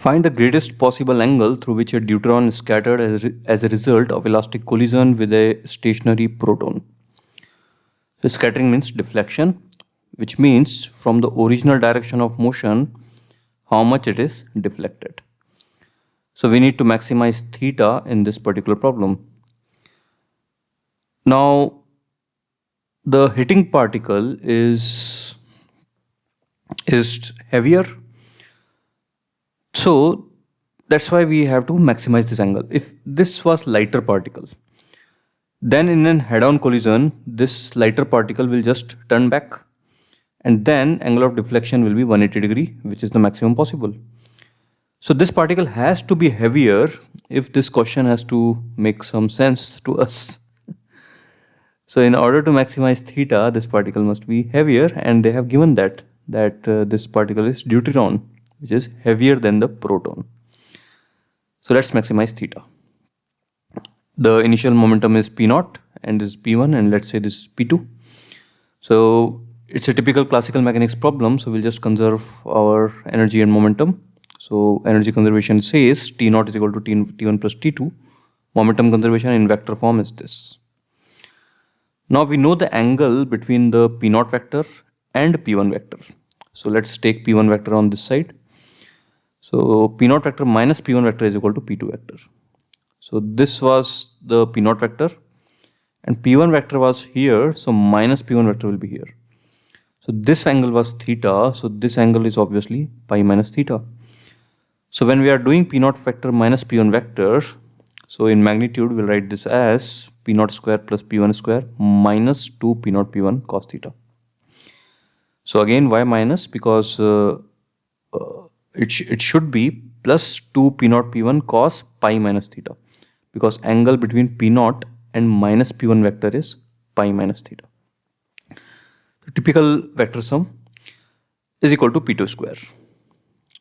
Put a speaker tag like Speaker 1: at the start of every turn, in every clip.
Speaker 1: Find the greatest possible angle through which a deuteron is scattered as a result of elastic collision with a stationary proton. So scattering means deflection, which means from the original direction of motion, how much it is deflected. So we need to maximize theta in this particular problem. Now, the hitting particle is heavier, so that's why we have to maximize this angle. If this was lighter particle, then in a head-on collision, this lighter particle will just turn back, and then angle of deflection will be 180 degree, which is the maximum possible. So this particle has to be heavier if this question has to make some sense to us. So in order to maximize theta, this particle must be heavier, and they have given that this particle is deuteron, which is heavier than the proton. So let's maximize theta. The initial momentum is P0 and this is P1, and let's say this is P2. So it's a typical classical mechanics problem, so we'll just conserve our energy and momentum. So energy conservation says T0 is equal to T1 plus T2. Momentum conservation in vector form is this. Now we know the angle between the P0 vector and P1 vector. So let's take P1 vector on this side. So P0 vector minus P1 vector is equal to P2 vector. So this was the P0 vector, and P1 vector was here, so minus P1 vector will be here. So this angle was theta, so this angle is obviously pi minus theta. So when we are doing P0 vector minus P1 vector, so in magnitude we'll write this as P0 square plus P1 square minus 2 P0 P1 cos theta. So again, why minus? Because it should be plus 2 P0 P1 cos pi minus theta, because angle between P0 and minus P1 vector is pi minus theta. The typical vector sum is equal to P2 square.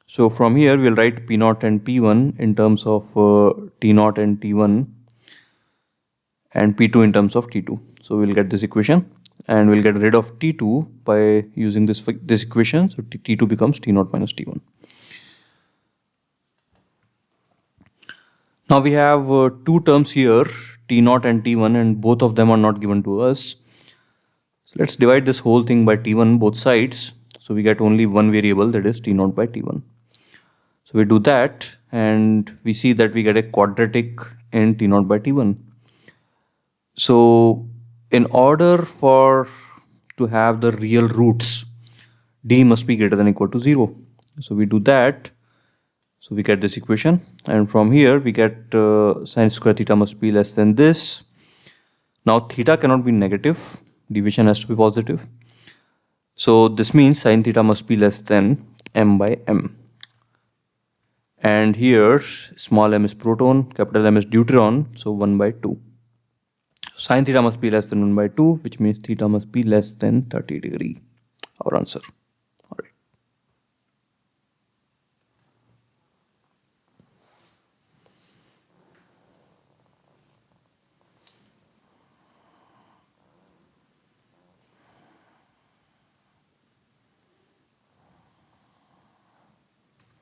Speaker 1: So from here we'll write P0 and P1 in terms of T0 and T1, and P2 in terms of T2. So we'll get this equation, and we'll get rid of T2 by using this equation. So T2 becomes T0 minus T1. Now we have two terms here, T0 and T1, and both of them are not given to us. So let's divide this whole thing by T1 both sides. So we get only one variable, that is T0 by T1. So we do that, and we see that we get a quadratic in T0 by T1. So in order to have the real roots, D must be greater than or equal to 0. So we do that. So we get this equation, and from here we get sin square theta must be less than this. Now theta cannot be negative, deviation has to be positive. So this means sin theta must be less than m by m. And here small m is proton, capital M is deuteron, so 1 by 2. Sin theta must be less than 1 by 2, which means theta must be less than 30 degree. Our answer.